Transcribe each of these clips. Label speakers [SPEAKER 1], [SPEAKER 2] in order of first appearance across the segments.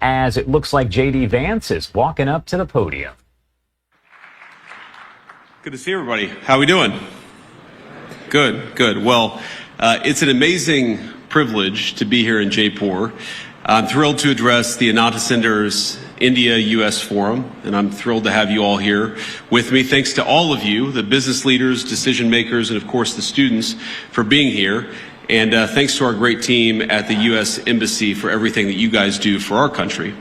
[SPEAKER 1] as it looks like JD Vance is walking up to the podium.
[SPEAKER 2] Good to see everybody. How are we doing? Good, good. Well, it's an amazing privilege to be here in Jaipur. I'm thrilled to address the Ananta Center's India-U.S. Forum, and I'm thrilled to have you all here with me. Thanks to all of you, the business leaders, decision makers, and of course the students for being here. And thanks to our great team at the U.S. Embassy for everything that you guys do for our country.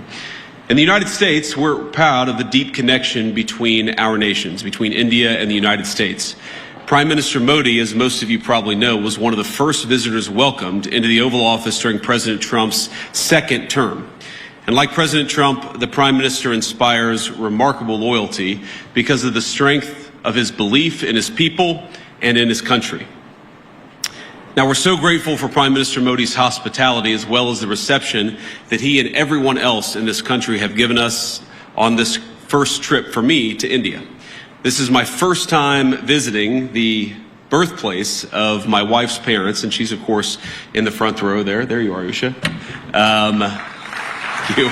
[SPEAKER 2] In the United States, we're proud of the deep connection between our nations, between India and the United States. Prime Minister Modi, as most of you probably know, was one of the first visitors welcomed into the Oval Office during President Trump's second term. And like President Trump, the Prime Minister inspires remarkable loyalty because of the strength of his belief in his people and in his country. Now, we're so grateful for Prime Minister Modi's hospitality as well as the reception that he and everyone else in this country have given us on this first trip for me to India. This is my first time visiting the birthplace of my wife's parents, and she's, of course, in the front row there. There you are, Usha. Thank you.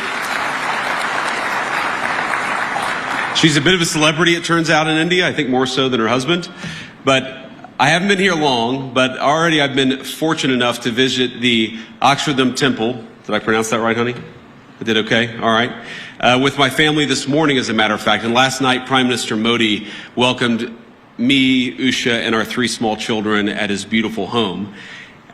[SPEAKER 2] She's a bit of a celebrity, it turns out, in India, I think more so than her husband. But I haven't been here long, but already I've been fortunate enough to visit the Akshardham Temple. Did I pronounce that right, honey? I did okay? All right. With my family this morning, as a matter of fact. And last night, Prime Minister Modi welcomed me, Usha, and our 3 small children at his beautiful home.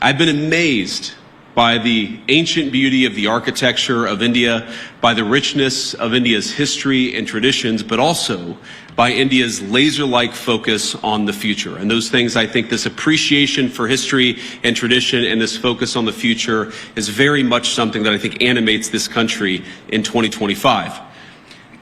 [SPEAKER 2] I've been amazed by the ancient beauty of the architecture of India, by the richness of India's history and traditions, but also by India's laser-like focus on the future. And those things, I think this appreciation for history and tradition and this focus on the future is very much something that I think animates this country in 2025.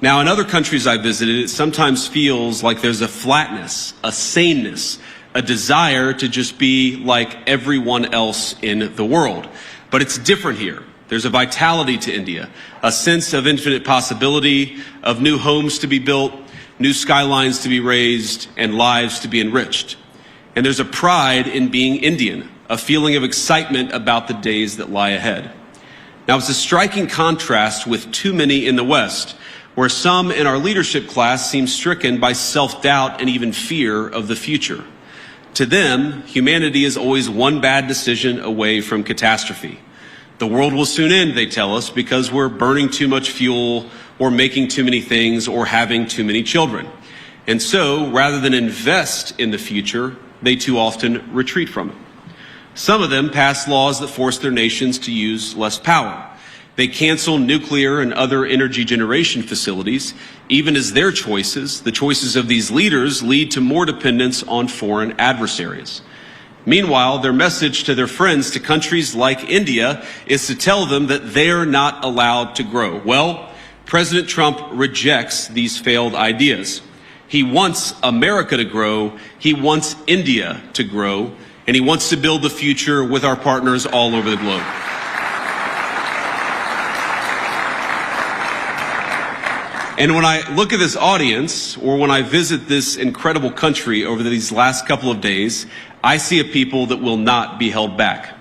[SPEAKER 2] Now, in other countries I've visited, it sometimes feels like there's a flatness, a sameness, a desire to just be like everyone else in the world. But it's different here. There's a vitality to India, a sense of infinite possibility, of new homes to be built, new skylines to be raised, and lives to be enriched. And there's a pride in being Indian, a feeling of excitement about the days that lie ahead. Now, it's a striking contrast with too many in the West, where some in our leadership class seem stricken by self-doubt and even fear of the future. To them, humanity is always one bad decision away from catastrophe. The world will soon end, they tell us, because we're burning too much fuel or making too many things or having too many children. And so, rather than invest in the future, they too often retreat from it. Some of them pass laws that force their nations to use less power. They cancel nuclear and other energy generation facilities, even as their choices, the choices of these leaders, lead to more dependence on foreign adversaries. Meanwhile, their message to their friends, to countries like India, is to tell them that they're not allowed to grow. Well, President Trump rejects these failed ideas. He wants America to grow, he wants India to grow, and he wants to build the future with our partners all over the globe. And when I look at this audience, or when I visit this incredible country over these last couple of days, I see a people that will not be held back.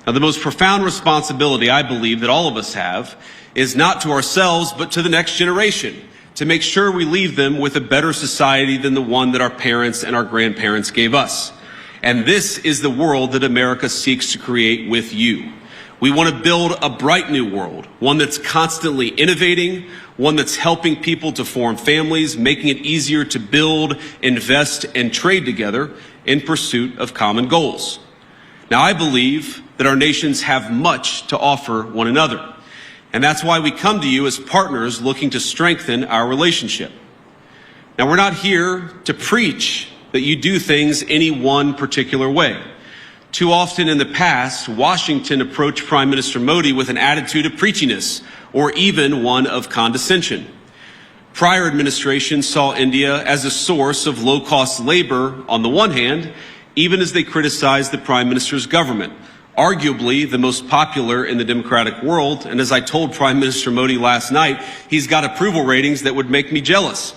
[SPEAKER 2] Now, the most profound responsibility I believe that all of us have is not to ourselves, but to the next generation, to make sure we leave them with a better society than the one that our parents and our grandparents gave us. And this is the world that America seeks to create with you. We want to build a bright new world, one that's constantly innovating, one that's helping people to form families, making it easier to build, invest, and trade together in pursuit of common goals. Now, I believe that our nations have much to offer one another, and that's why we come to you as partners looking to strengthen our relationship. Now, we're not here to preach that you do things any one particular way. Too often in the past, Washington approached Prime Minister Modi with an attitude of preachiness, or even one of condescension. Prior administrations saw India as a source of low-cost labor on the one hand, even as they criticized the Prime Minister's government, arguably the most popular in the democratic world. And as I told Prime Minister Modi last night, he's got approval ratings that would make me jealous.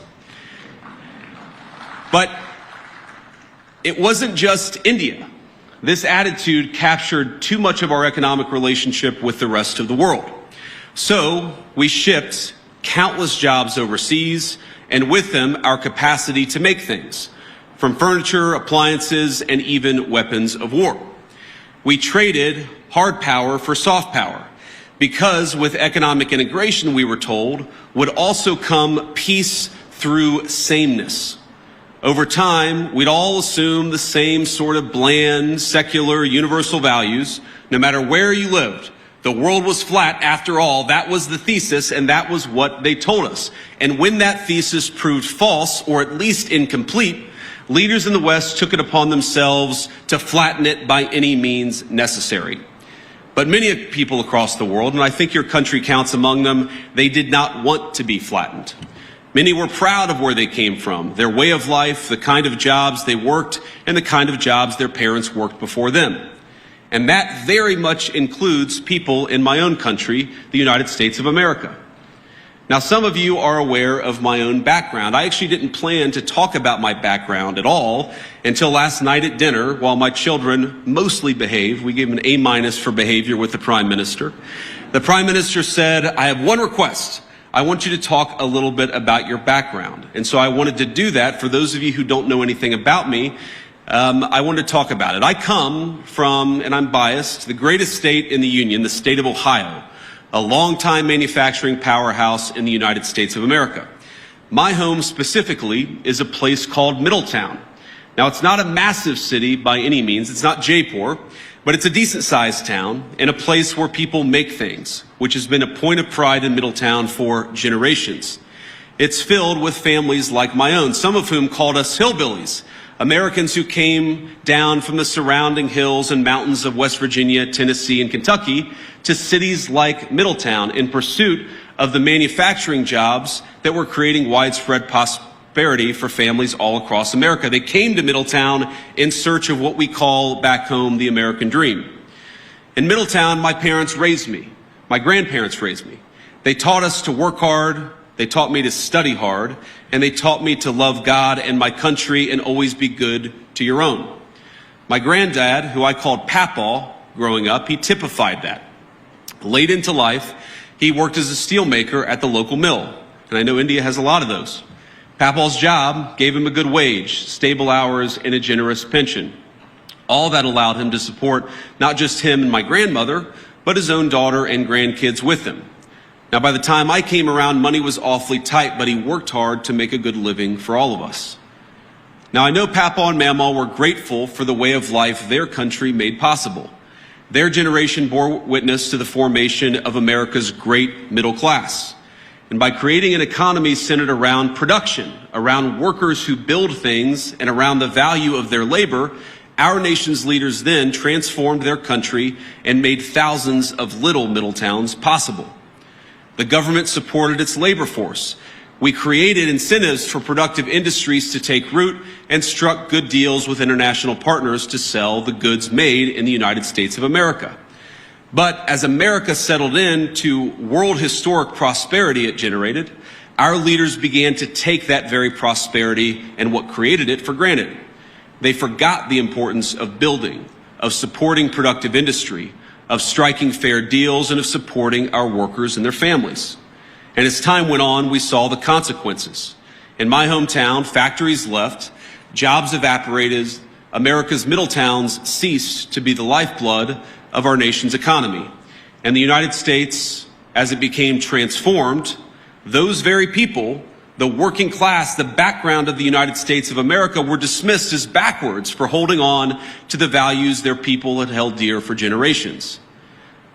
[SPEAKER 2] But it wasn't just India. This attitude captured too much of our economic relationship with the rest of the world. So we shipped countless jobs overseas, and with them, our capacity to make things, from furniture, appliances, and even weapons of war. We traded hard power for soft power, because with economic integration, we were told, would also come peace through sameness. Over time, we'd all assume the same sort of bland, secular, universal values, no matter where you lived. The world was flat after all. That was the thesis, and that was what they told us. And when that thesis proved false, or at least incomplete, leaders in the West took it upon themselves to flatten it by any means necessary. But many people across the world, and I think your country counts among them, they did not want to be flattened. Many were proud of where they came from, their way of life, the kind of jobs they worked, and the kind of jobs their parents worked before them. And that very much includes people in my own country, the United States of America. Now, some of you are aware of my own background. I actually didn't plan to talk about my background at all until last night at dinner while my children mostly behaved. We gave them an A- for behavior with the Prime Minister. The Prime Minister said, I have one request. I want you to talk a little bit about your background. And so I wanted to do that. For those of you who don't know anything about me, I wanted to talk about it. I come from, and I'm biased, the greatest state in the Union, the state of Ohio, a longtime manufacturing powerhouse in the United States of America. My home specifically is a place called Middletown. Now, it's not a massive city by any means. It's not Jaipur, but it's a decent-sized town and a place where people make things, which has been a point of pride in Middletown for generations. It's filled with families like my own, some of whom called us hillbillies, Americans who came down from the surrounding hills and mountains of West Virginia, Tennessee, and Kentucky to cities like Middletown in pursuit of the manufacturing jobs that were creating widespread prosperity for families all across America. They came to Middletown in search of what we call back home the American dream. In Middletown, my parents raised me. My grandparents raised me. They taught us to work hard. They taught me to study hard, and they taught me to love God and my country and always be good to your own. My granddad, who I called Papaw growing up, he typified that. Late into life, he worked as a steelmaker at the local mill, and I know India has a lot of those. Papaw's job gave him a good wage, stable hours, and a generous pension. All that allowed him to support not just him and my grandmother, but his own daughter and grandkids with him. Now, by the time I came around, money was awfully tight, but he worked hard to make a good living for all of us. Now, I know Papaw and Mamaw were grateful for the way of life their country made possible. Their generation bore witness to the formation of America's great middle class. And by creating an economy centered around production, around workers who build things, and around the value of their labor, our nation's leaders then transformed their country and made thousands of little Middletowns possible. The government supported its labor force. We created incentives for productive industries to take root and struck good deals with international partners to sell the goods made in the United States of America. But as America settled into world historic prosperity it generated, our leaders began to take that very prosperity and what created it for granted. They forgot the importance of building, of supporting productive industry, of striking fair deals, and of supporting our workers and their families. And as time went on, we saw the consequences. In my hometown, factories left, jobs evaporated, America's Middletowns ceased to be the lifeblood of our nation's economy. And the United States, as it became transformed, those very people, the working class, the background of the United States of America, were dismissed as backwards for holding on to the values their people had held dear for generations.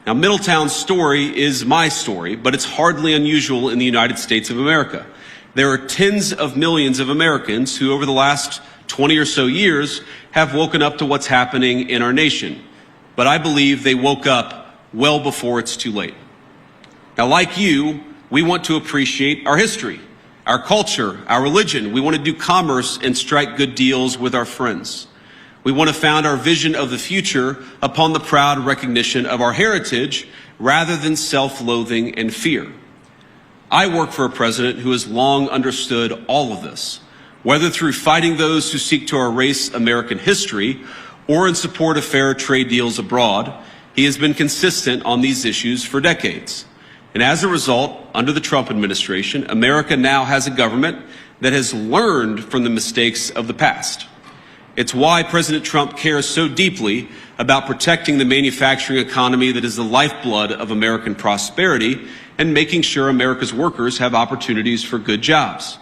[SPEAKER 2] Now, Middletown's story is my story, but it's hardly unusual in the United States of America. There are tens of millions of Americans who, over the last 20 or so years, have woken up to what's happening in our nation. But I believe they woke up well before it's too late. Now, like you, we want to appreciate our history, our culture, our religion. We want to do commerce and strike good deals with our friends. We want to found our vision of the future upon the proud recognition of our heritage rather than self-loathing and fear. I work for a president who has long understood all of this, whether through fighting those who seek to erase American history or in support of fair trade deals abroad. He has been consistent on these issues for decades. And as a result, under the Trump administration, America now has a government that has learned from the mistakes of the past. It's why President Trump cares so deeply about protecting the manufacturing economy that is the lifeblood of American prosperity and making sure America's workers have opportunities for good jobs.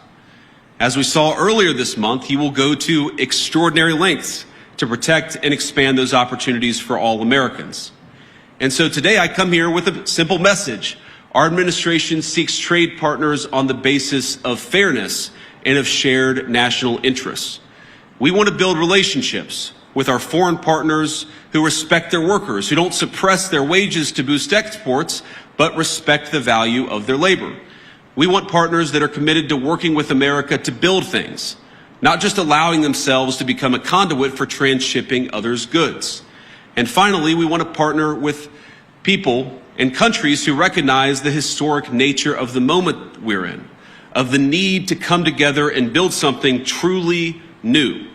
[SPEAKER 2] As we saw earlier this month, he will go to extraordinary lengths to protect and expand those opportunities for all Americans. And so today I come here with a simple message. Our administration seeks trade partners on the basis of fairness and of shared national interests. We want to build relationships with our foreign partners who respect their workers, who don't suppress their wages to boost exports, but respect the value of their labor. We want partners that are committed to working with America to build things, not just allowing themselves to become a conduit for transshipping others' goods. And finally, we want to partner with people and countries who recognize the historic nature of the moment we're in, of the need to come together and build something truly new,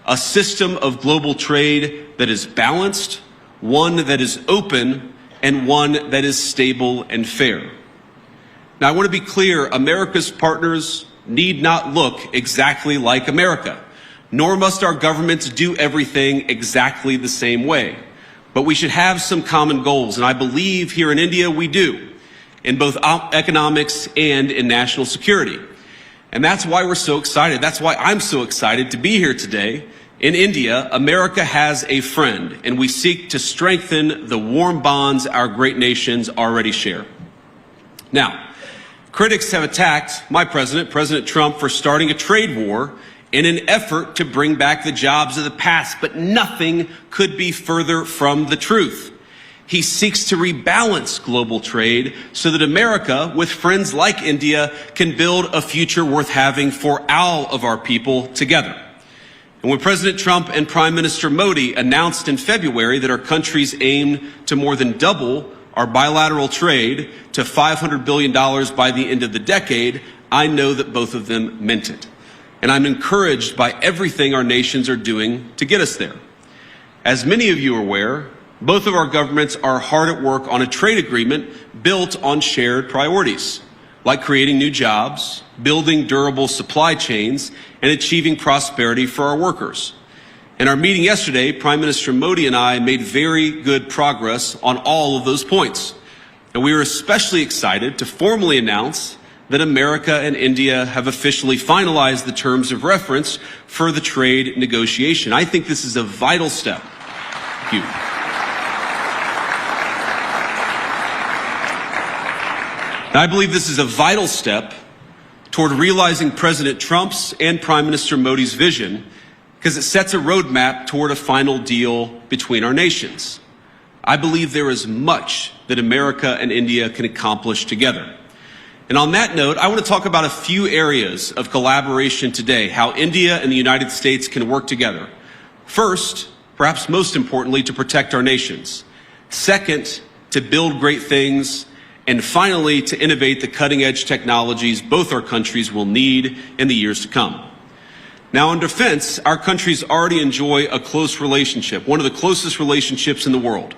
[SPEAKER 2] a system of global trade that is balanced, one that is open, and one that is stable and fair. Now, I want to be clear, America's partners need not look exactly like America, nor must our governments do everything exactly the same way. But we should have some common goals, and I believe here in India we do, in both economics and in national security. And that's why we're so excited. That's why I'm so excited to be here today. In India, America has a friend, and we seek to strengthen the warm bonds our great nations already share. Now, critics have attacked my president, President Trump, for starting a trade war in an effort to bring back the jobs of the past, but nothing could be further from the truth. He seeks to rebalance global trade so that America, with friends like India, can build a future worth having for all of our people together. And when President Trump and Prime Minister Modi announced in February that our countries aim to more than double our bilateral trade to $500 billion by the end of the decade, I know that both of them meant it. And I'm encouraged by everything our nations are doing to get us there. As many of you are aware, both of our governments are hard at work on a trade agreement built on shared priorities, like creating new jobs, building durable supply chains, and achieving prosperity for our workers. In our meeting yesterday, Prime Minister Modi and I made very good progress on all of those points. And we are especially excited to formally announce that America and India have officially finalized the terms of reference for the trade negotiation. I think this is a vital step. Thank you. And I believe this is a vital step toward realizing President Trump's and Prime Minister Modi's vision, because it sets a roadmap toward a final deal between our nations. I believe there is much that America and India can accomplish together. And on that note, I want to talk about a few areas of collaboration today, how India and the United States can work together. First, perhaps most importantly, to protect our nations. Second, to build great things. And finally, to innovate the cutting-edge technologies both our countries will need in the years to come. Now, in defense, our countries already enjoy a close relationship, one of the closest relationships in the world.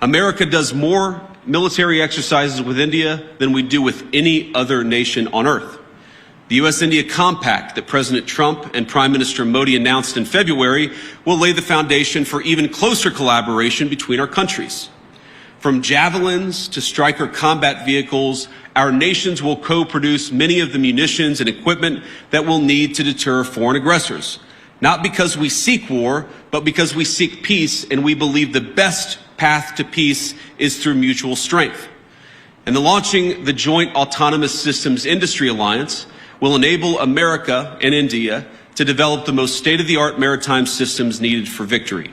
[SPEAKER 2] America does more military exercises with India than we do with any other nation on earth. The U.S.-India Compact that President Trump and Prime Minister Modi announced in February will lay the foundation for even closer collaboration between our countries. From javelins to Stryker combat vehicles, our nations will co-produce many of the munitions and equipment that we'll need to deter foreign aggressors. Not because we seek war, but because we seek peace, and we believe the best path to peace is through mutual strength. And the launching the Joint Autonomous Systems Industry Alliance will enable America and India to develop the most state-of-the-art maritime systems needed for victory.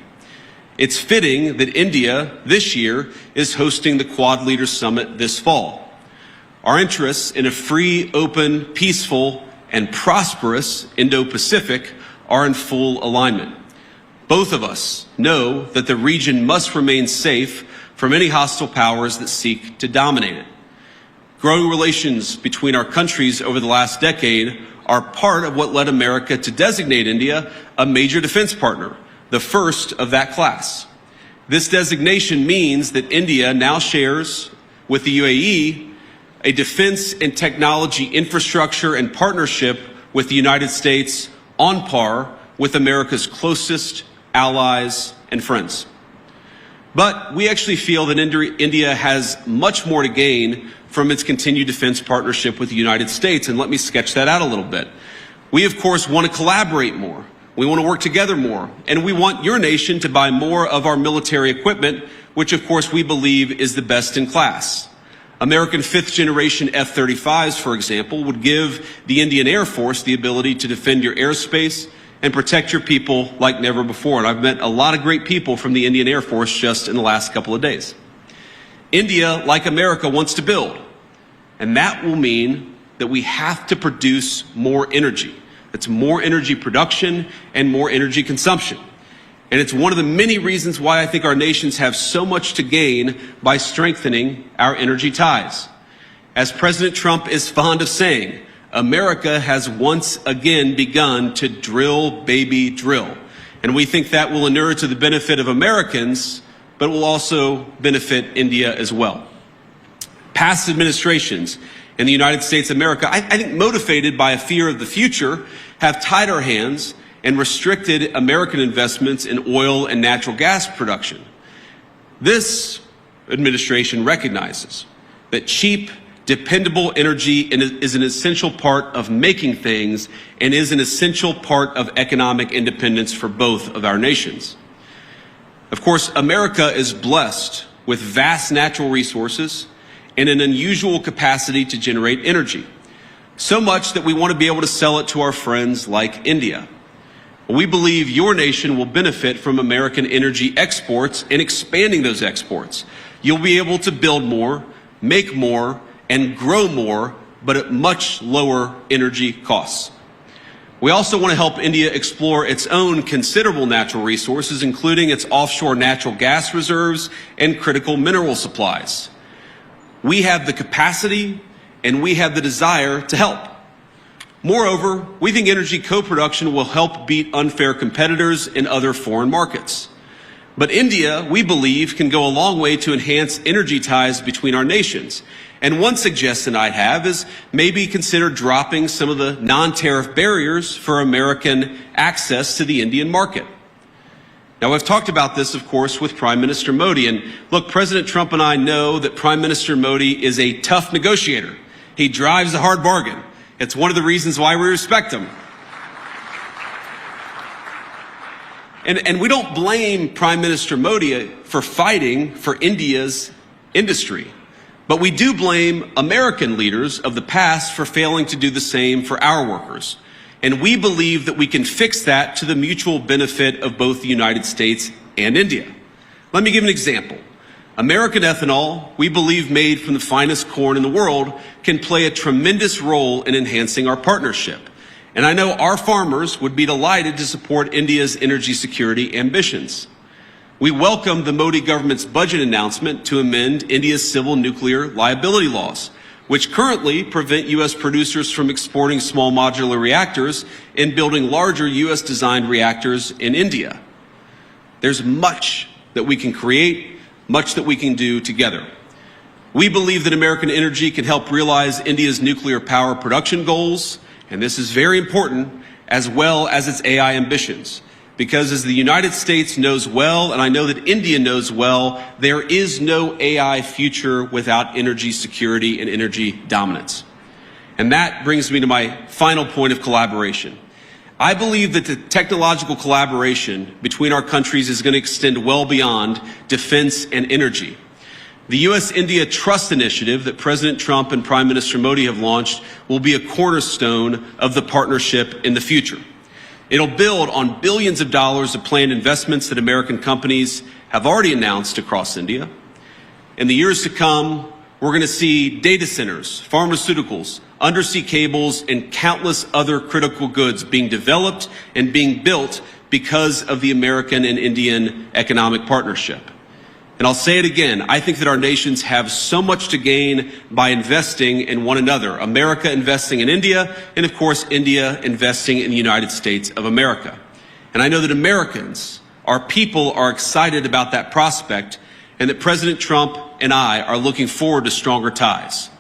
[SPEAKER 2] It's fitting that India this year is hosting the Quad Leaders Summit this fall. Our interests in a free, open, peaceful, and prosperous Indo-Pacific are in full alignment. Both of us know that the region must remain safe from any hostile powers that seek to dominate it. Growing relations between our countries over the last decade are part of what led America to designate India a major defense partner, the first of that class. This designation means that India now shares with the UAE a defense and technology infrastructure and partnership with the United States on par with America's closest allies and friends. But we actually feel that India has much more to gain from its continued defense partnership with the United States, and let me sketch that out a little bit. We, of course, want to collaborate more. We want to work together more, and we want your nation to buy more of our military equipment, which, of course, we believe is the best in class. American fifth-generation F-35s, for example, would give the Indian Air Force the ability to defend your airspace and protect your people like never before. And I've met a lot of great people from the Indian Air Force just in the last couple of days. India, like America, wants to build, and that will mean that we have to produce more energy. It's more energy production and more energy consumption. And it's one of the many reasons why I think our nations have so much to gain by strengthening our energy ties. As President Trump is fond of saying, America has once again begun to drill, baby, drill. And we think that will inure to the benefit of Americans, but will also benefit India as well. Past administrations in the United States of America, I think motivated by a fear of the future, have tied our hands and restricted American investments in oil and natural gas production. This administration recognizes that cheap, dependable energy is an essential part of making things and is an essential part of economic independence for both of our nations. Of course, America is blessed with vast natural resources and an unusual capacity to generate energy, so much that we want to be able to sell it to our friends like India. We believe your nation will benefit from American energy exports and expanding those exports. You'll be able to build more, make more, and grow more, but at much lower energy costs. We also want to help India explore its own considerable natural resources, including its offshore natural gas reserves and critical mineral supplies. We have the capacity and we have the desire to help. Moreover, we think energy co-production will help beat unfair competitors in other foreign markets. But India, we believe, can go a long way to enhance energy ties between our nations. And one suggestion I'd have is maybe consider dropping some of the non-tariff barriers for American access to the Indian market. Now, I've talked about this, of course, with Prime Minister Modi. And look, President Trump and I know that Prime Minister Modi is a tough negotiator. He drives a hard bargain. It's one of the reasons why we respect him. And we don't blame Prime Minister Modi for fighting for India's industry. But we do blame American leaders of the past for failing to do the same for our workers. And we believe that we can fix that to the mutual benefit of both the United States and India. Let me give an example. American ethanol, we believe made from the finest corn in the world, can play a tremendous role in enhancing our partnership. And I know our farmers would be delighted to support India's energy security ambitions. We welcome the Modi government's budget announcement to amend India's civil nuclear liability laws, which currently prevent U.S. producers from exporting small modular reactors and building larger U.S.-designed reactors in India. There's much that we can create, much that we can do together. We believe that American energy can help realize India's nuclear power production goals, and this is very important, as well as its AI ambitions. Because as the United States knows well, and I know that India knows well, there is no AI future without energy security and energy dominance. And that brings me to my final point of collaboration. I believe that the technological collaboration between our countries is going to extend well beyond defense and energy. The U.S.-India Trust Initiative that President Trump and Prime Minister Modi have launched will be a cornerstone of the partnership in the future. It'll build on billions of dollars of planned investments that American companies have already announced across India. In the years to come, we're going to see data centers, pharmaceuticals, undersea cables, and countless other critical goods being developed and being built because of the American and Indian economic partnership. And I'll say it again, I think that our nations have so much to gain by investing in one another. America investing in India, and of course, India investing in the United States of America. And I know that Americans, our people, are excited about that prospect, and that President Trump and I are looking forward to stronger ties.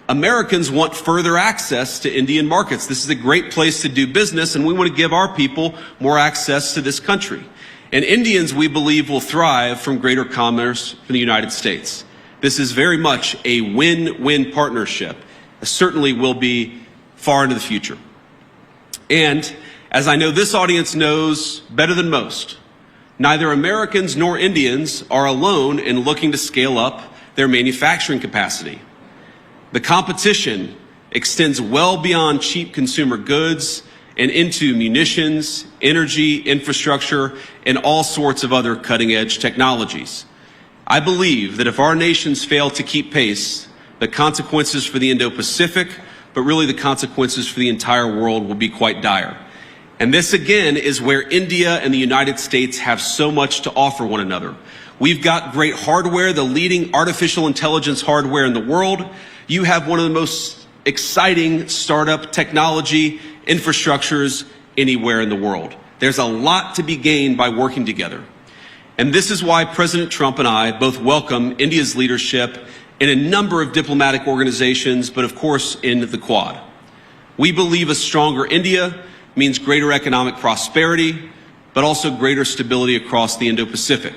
[SPEAKER 2] Americans want further access to Indian markets. This is a great place to do business, and we want to give our people more access to this country. And Indians, we believe, will thrive from greater commerce in the United States. This is very much a win-win partnership. It certainly will be far into the future. And as I know this audience knows better than most, neither Americans nor Indians are alone in looking to scale up their manufacturing capacity. The competition extends well beyond cheap consumer goods and into munitions, energy, infrastructure, and all sorts of other cutting-edge technologies. I believe that if our nations fail to keep pace, the consequences for the Indo-Pacific, but really the consequences for the entire world, will be quite dire. And this, again, is where India and the United States have so much to offer one another. We've got great hardware, the leading artificial intelligence hardware in the world. You have one of the most exciting startup technology infrastructures anywhere in the world. There's a lot to be gained by working together. And this is why President Trump and I both welcome India's leadership in a number of diplomatic organizations, but of course in the Quad. We believe a stronger India means greater economic prosperity, but also greater stability across the Indo-Pacific,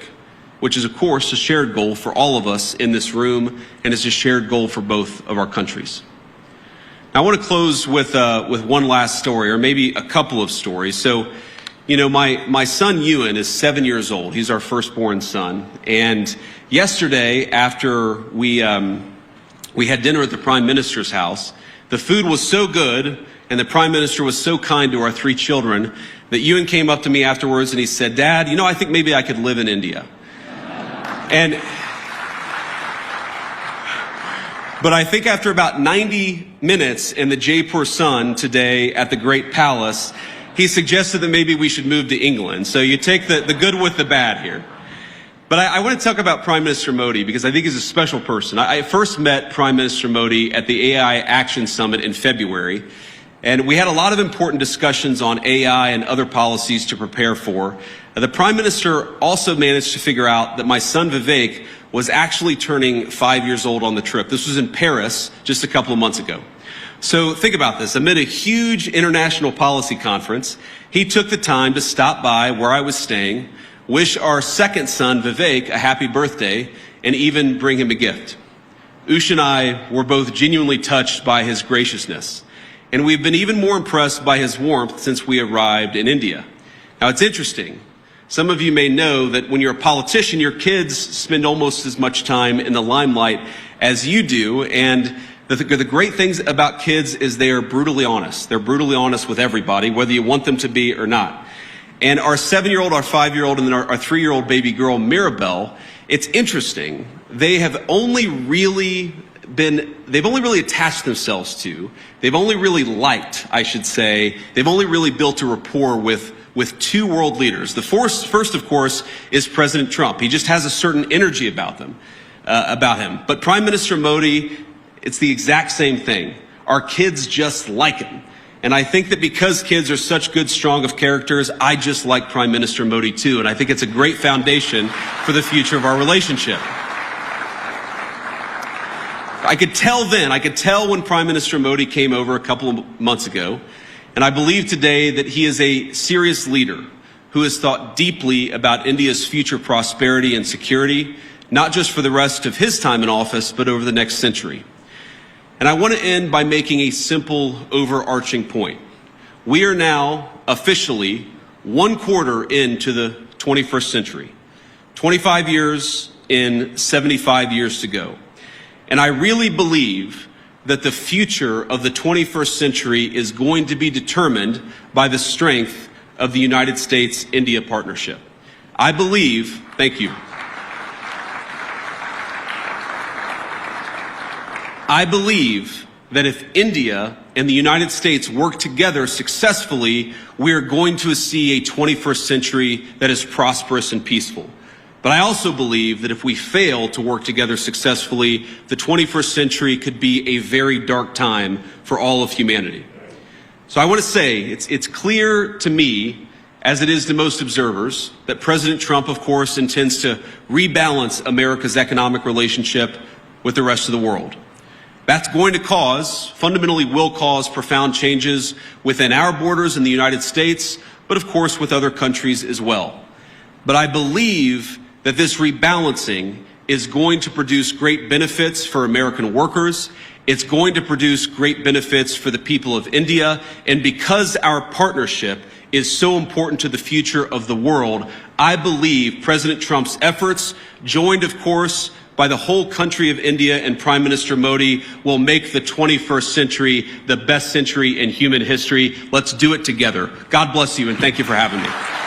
[SPEAKER 2] which is of course a shared goal for all of us in this room, and is a shared goal for both of our countries. Now, I want to close with one last story, or maybe a couple of stories. So, you know, my son Ewan is 7 years old. He's our firstborn son. And yesterday, after we had dinner at the Prime Minister's house, the food was so good and the Prime Minister was so kind to our three children that Ewan came up to me afterwards and he said, "Dad, you know, I think maybe I could live in India." But I think after about 90 minutes in the Jaipur sun today at the Great Palace, he suggested that maybe we should move to England. So you take the good with the bad here. But I want to talk about Prime Minister Modi because I think he's a special person. I first met Prime Minister Modi at the AI Action Summit in February, and we had a lot of important discussions on AI and other policies to prepare for. The Prime Minister also managed to figure out that my son Vivek was actually turning 5 years old on the trip. This was in Paris just a couple of months ago. So think about this. Amid a huge international policy conference, he took the time to stop by where I was staying, wish our second son, Vivek, a happy birthday, and even bring him a gift. Ush and I were both genuinely touched by his graciousness, and we've been even more impressed by his warmth since we arrived in India. Now, it's interesting. Some of you may know that when you're a politician, your kids spend almost as much time in the limelight as you do, and the great things about kids is they are brutally honest. They're brutally honest with everybody, whether you want them to be or not. And our 7-year-old, our 5-year-old, and then our 3-year-old baby girl, Mirabelle, it's interesting. They've only really attached themselves to, they've only really liked, I should say, they've only really built a rapport with two world leaders. The first, of course, is President Trump. He just has a certain energy about him. But Prime Minister Modi, it's the exact same thing. Our kids just like him. And I think that because kids are such good, strong of characters, I just like Prime Minister Modi too. And I think it's a great foundation for the future of our relationship. I could tell when Prime Minister Modi came over a couple of months ago, and I believe today that he is a serious leader who has thought deeply about India's future prosperity and security, not just for the rest of his time in office, but over the next century. And I want to end by making a simple, overarching point. We are now officially 1/4 into the 21st century, 25 years in 75 years to go. And I really believe that the future of the 21st century is going to be determined by the strength of the United States-India partnership. I believe, thank you. I believe that if India and the United States work together successfully, we are going to see a 21st century that is prosperous and peaceful. But I also believe that if we fail to work together successfully, the 21st century could be a very dark time for all of humanity. So I want to say it's clear to me, as it is to most observers, that President Trump, of course, intends to rebalance America's economic relationship with the rest of the world. That's going to fundamentally will cause profound changes within our borders in the United States, but of course with other countries as well. But I believe that this rebalancing is going to produce great benefits for American workers. It's going to produce great benefits for the people of India. And because our partnership is so important to the future of the world, I believe President Trump's efforts, joined, of course, by the whole country of India and Prime Minister Modi, will make the 21st century the best century in human history. Let's do it together. God bless you, and thank you for having me.